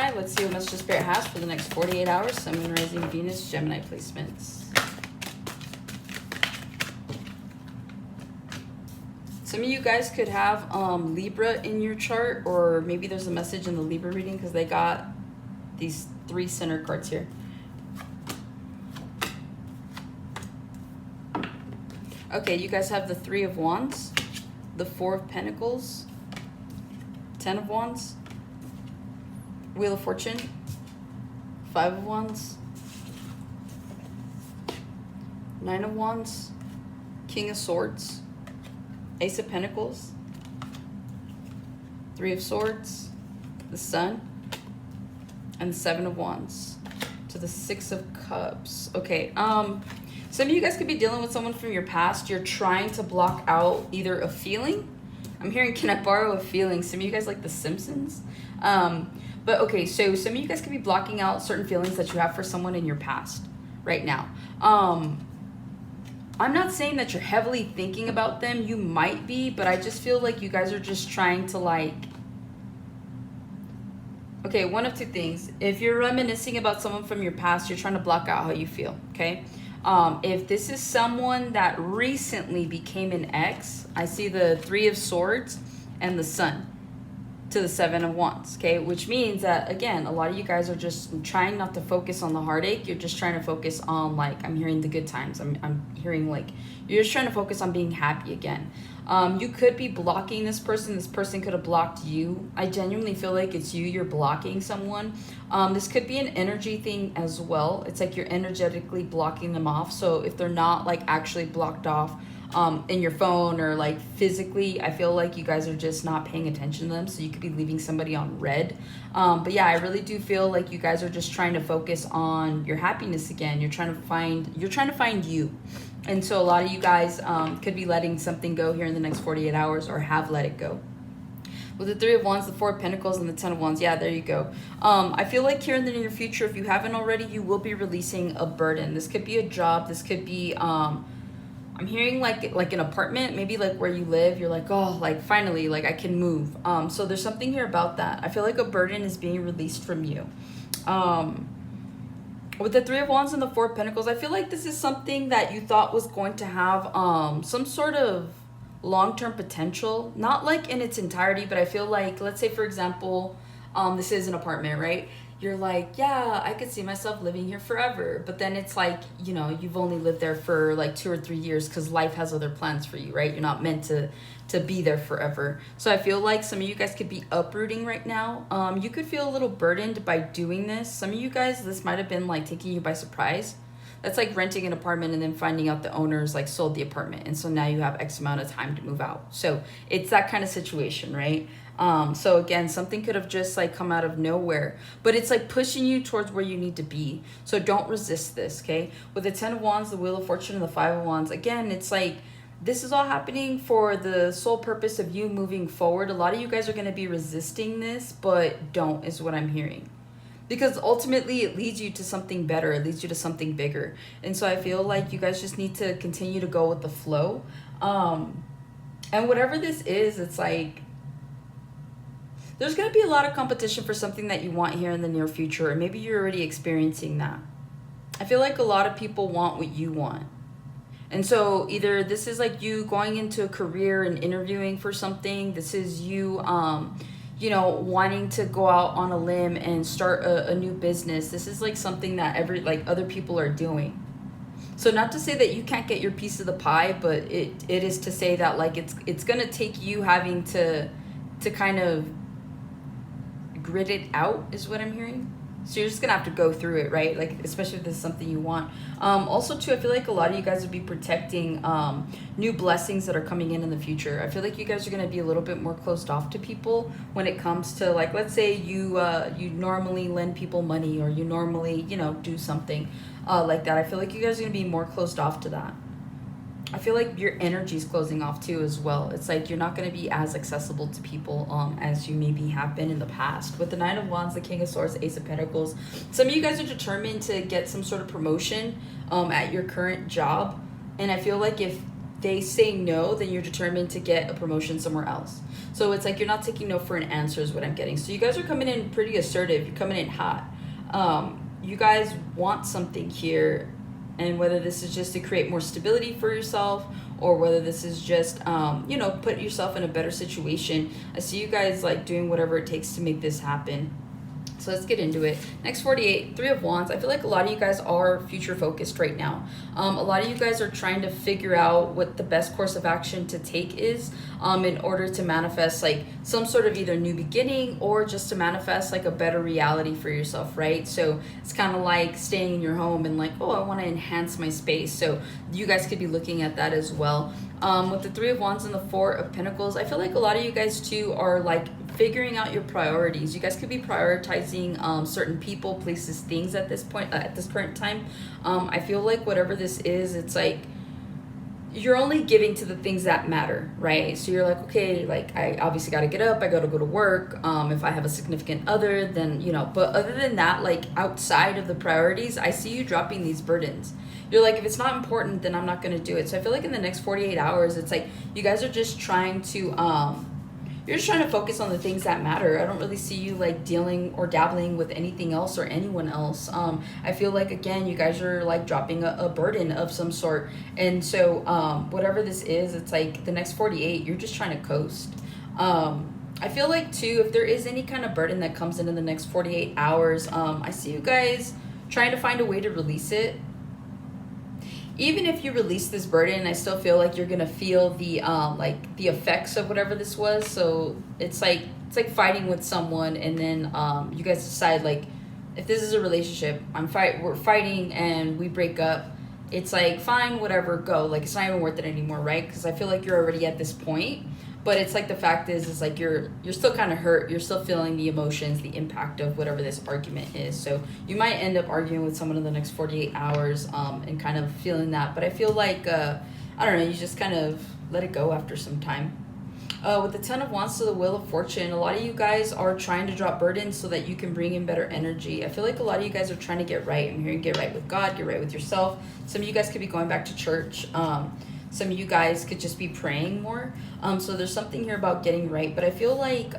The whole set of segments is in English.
Gemini. Let's see what message Spirit has for the next 48 hours. Sun, Moon, Rising, Venus, Gemini placements. Some of you guys could have Libra in your chart, or maybe there's a message in the Libra reading because they got these 3 center cards here. Okay, you guys have the 3 of Wands, the 4 of Pentacles, 10 of Wands, Wheel of Fortune, 5 of Wands, 9 of Wands, King of Swords, Ace of Pentacles, 3 of Swords, the Sun, and the 7 of Wands to the 6 of Cups. Okay, some of you guys could be dealing with someone from your past. You're trying to block out either a feeling. I'm hearing, can I borrow a feeling? Some of you guys like The Simpsons. But okay, so some of you guys could be blocking out certain feelings that you have for someone in your past right now. I'm not saying that you're heavily thinking about them. You might be, but I just feel like you guys are just trying to like... Okay, one of 2 things. If you're reminiscing about someone from your past, you're trying to block out how you feel, okay? If this is someone that recently became an ex, I see the 3 of Swords and the Sun to the 7 of Wands, okay? Which means that, again, a lot of you guys are just trying not to focus on the heartache. You're just trying to focus on, like, I'm hearing the good times. I'm hearing, like, you're just trying to focus on being happy again. You could be blocking this person. This person could have blocked you. I genuinely feel like it's you're blocking someone. This could be an energy thing as well. It's like you're energetically blocking them off. So if they're not, like, actually blocked off, in your phone or like physically, I feel like you guys are just not paying attention to them, so you could be leaving somebody on red. But yeah, I really do feel like you guys are just trying to focus on your happiness again. You're trying to find you. And so a lot of you guys could be letting something go here in the next 48 hours or have let it go. With the 3 of Wands, the 4 of Pentacles, and the 10 of Wands. Yeah, there you go. I feel like here in the near future, if you haven't already, you will be releasing a burden. This could be a job. This could be I'm hearing like an apartment, maybe like where you live. You're like, oh, like finally, like I can move. So there's something here about that. I feel like a burden is being released from you. With the 3 of Wands and the 4 of Pentacles, I feel like this is something that you thought was going to have some sort of long-term potential. Not like in its entirety, but I feel like, let's say for example, this is an apartment, right? You're like, yeah, I could see myself living here forever. But then it's like, you know, you've only lived there for like 2 or 3 years because life has other plans for you, right? You're not meant to be there forever. So I feel like some of you guys could be uprooting right now. You could feel a little burdened by doing this. Some of you guys, this might have been like taking you by surprise. That's like renting an apartment and then finding out the owners like sold the apartment. And so now you have X amount of time to move out. So it's that kind of situation, right? So again, something could have just like come out of nowhere, but it's like pushing you towards where you need to be. So don't resist this, okay? With the 10 of Wands, the Wheel of Fortune, and the 5 of Wands, again, it's like this is all happening for the sole purpose of you moving forward. A lot of you guys are going to be resisting this, but don't is what I'm hearing. Because ultimately it leads you to something better. It leads you to something bigger. And so I feel like you guys just need to continue to go with the flow. And whatever this is, it's like, there's going to be a lot of competition for something that you want here in the near future. Or maybe you're already experiencing that. I feel like a lot of people want what you want. And so either this is like you going into a career and interviewing for something. This is you, you know, wanting to go out on a limb and start a new business. This is like something that other people are doing. So not to say that you can't get your piece of the pie, but it is to say that like it's going to take you having to kind of grit it out is what I'm hearing. So you're just gonna have to go through it, right? Like, especially if this is something you want. Also too, I feel like a lot of you guys would be protecting new blessings that are coming in the future. I feel like you guys are gonna be a little bit more closed off to people when it comes to, like, let's say you you normally lend people money, or you normally, you know, do something like that. I feel like you guys are gonna be more closed off to that. I feel like your energy is closing off too as well. It's like you're not going to be as accessible to people as you maybe have been in the past. With the 9 of Wands, the King of Swords, Ace of Pentacles, some of you guys are determined to get some sort of promotion at your current job. And I feel like if they say no, then you're determined to get a promotion somewhere else. So it's like you're not taking no for an answer is what I'm getting. So you guys are coming in pretty assertive. You're coming in hot. You guys want something here, and whether this is just to create more stability for yourself, or whether this is just put yourself in a better situation. I see you guys like doing whatever it takes to make this happen. So let's get into it. Next 48, Three of Wands. I feel like a lot of you guys are future focused right now. A lot of you guys are trying to figure out what the best course of action to take is in order to manifest like some sort of either new beginning or just to manifest like a better reality for yourself, right? So it's kind of like staying in your home and like, oh, I want to enhance my space. So you guys could be looking at that as well. With the Three of Wands and the Four of Pentacles, I feel like a lot of you guys too are like figuring out your priorities. You guys could be prioritizing certain people, places, things at this point, at this current time. I feel like whatever this is, it's like you're only giving to the things that matter, right? So you're like, okay, like I obviously got to get up, I got to go to work. If I have a significant other, then, but other than that, like outside of the priorities, I see you dropping these burdens. You're like, if it's not important, then I'm not going to do it. So I feel like in the next 48 hours, it's like you guys are just trying to, you're just trying to focus on the things that matter. I don't really see you like dealing or dabbling with anything else or anyone else. I feel like, again, you guys are like dropping a burden of some sort. And so whatever this is, it's like the next 48, you're just trying to coast. I feel like too, if there is any kind of burden that comes in the next 48 hours, I see you guys trying to find a way to release it. Even if you release this burden, I still feel like you're gonna feel the the effects of whatever this was. So it's like fighting with someone, and then you guys decide like, if this is a relationship, we're fighting and we break up. It's like, fine, whatever, go. Like it's not even worth it anymore, right? Because I feel like you're already at this point. But it's like the fact is like you're still kind of hurt. You're still feeling the emotions, the impact of whatever this argument is. So you might end up arguing with someone in the next 48 hours and kind of feeling that. But I feel like, I don't know, you just kind of let it go after some time. With the Ten of Wands to the Wheel of Fortune, a lot of you guys are trying to drop burdens so that you can bring in better energy. I feel like a lot of you guys are trying to get right. I'm hearing get right with God, get right with yourself. Some of you guys could be going back to church. Some of you guys could just be praying more. So there's something here about getting right. But I feel like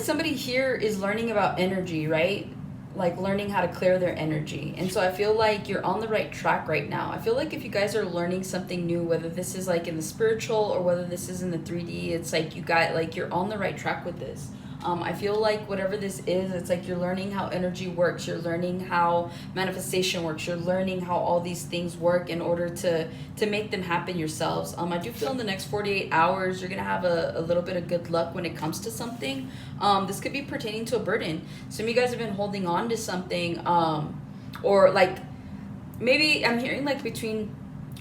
somebody here is learning about energy, right? Like learning how to clear their energy. And so I feel like you're on the right track right now. I feel like if you guys are learning something new, whether this is like in the spiritual or whether this is in the 3D, it's like you're on the right track with this. I feel like whatever this is, it's like you're learning how energy works. You're learning how manifestation works. You're learning how all these things work in order to make them happen yourselves. I do feel in the next 48 hours, you're going to have a little bit of good luck when it comes to something. This could be pertaining to a burden. Some of you guys have been holding on to something, or like maybe I'm hearing like between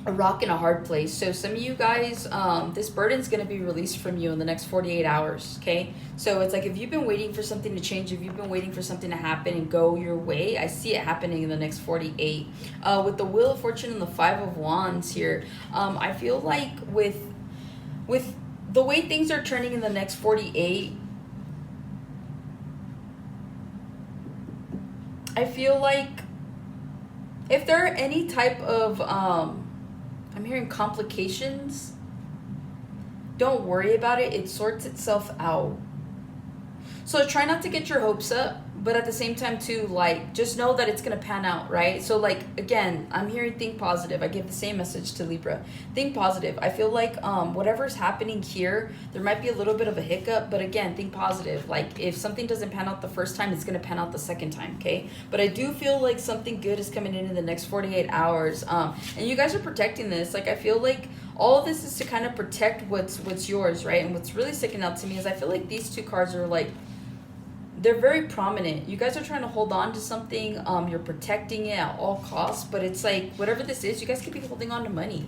a rock and a hard place. So some of you guys, this burden's going to be released from you in the next 48 hours, okay? So it's like if you've been waiting for something to change, if you've been waiting for something to happen and go your way, I see it happening in the next 48. With the Wheel of Fortune and the Five of Wands here, I feel like with the way things are turning in the next 48, I feel like if there are any type of I'm hearing complications, don't worry about it. It sorts itself out. So try not to get your hopes up, but at the same time too, like, just know that it's going to pan out, right? So like, again, I'm hearing think positive. I give the same message to Libra. Think positive. I feel like whatever's happening here, there might be a little bit of a hiccup, but again, think positive. Like if something doesn't pan out the first time, it's going to pan out the second time, okay? But I do feel like something good is coming in the next 48 hours. And you guys are protecting this. Like I feel like all of this is to kind of protect what's yours, right? And what's really sticking out to me is I feel like these two cards are like, they're very prominent. You guys are trying to hold on to something. You're protecting it at all costs, but it's like whatever this is, you guys could be holding on to money.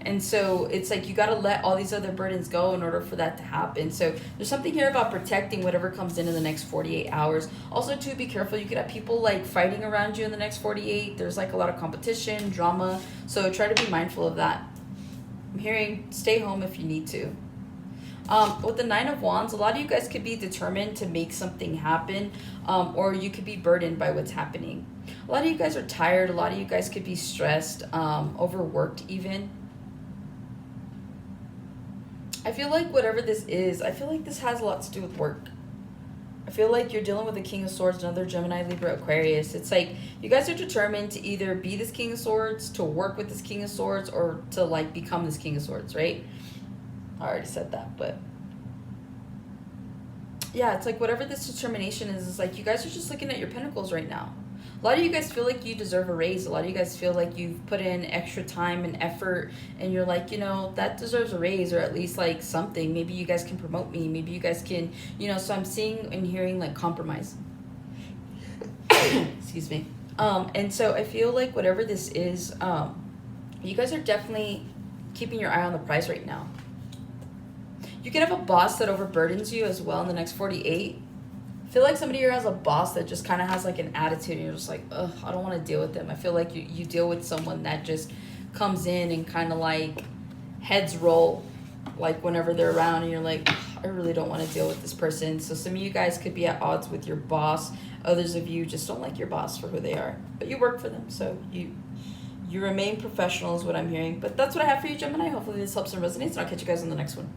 And so it's like you got to let all these other burdens go in order for that to happen. So there's something here about protecting whatever comes in the next 48 hours. Also, too, be careful. You could have people like fighting around you in the next 48. There's like a lot of competition, drama. So try to be mindful of that. I'm hearing stay home if you need to. With the Nine of Wands, a lot of you guys could be determined to make something happen, or you could be burdened by what's happening. A lot of you guys are tired. A lot of you guys could be stressed, overworked even. I feel like whatever this is, I feel like this has a lot to do with work. I feel like you're dealing with the King of Swords, another Gemini, Libra, Aquarius. It's like you guys are determined to either be this King of Swords, to work with this King of Swords, or to like become this King of Swords, right? I already said that, but yeah, it's like whatever this determination is like you guys are just looking at your pentacles right now. A lot of you guys feel like you deserve a raise. A lot of you guys feel like you've put in extra time and effort, and you're like, you know, that deserves a raise, or at least like something. Maybe you guys can promote me. Maybe you guys can, you know, so I'm seeing and hearing like compromise. Excuse me. And so I feel like whatever this is, you guys are definitely keeping your eye on the prize right now. You can have a boss that overburdens you as well in the next 48. I feel like somebody here has a boss that just kind of has like an attitude, and you're just like, ugh, I don't want to deal with them. I feel like you deal with someone that just comes in and kind of like heads roll like whenever they're around, and you're like, I really don't want to deal with this person. So some of you guys could be at odds with your boss. Others of you just don't like your boss for who they are, but you work for them. So you remain professional is what I'm hearing. But that's what I have for you, Gemini. Hopefully this helps and resonates, and I'll catch you guys on the next one.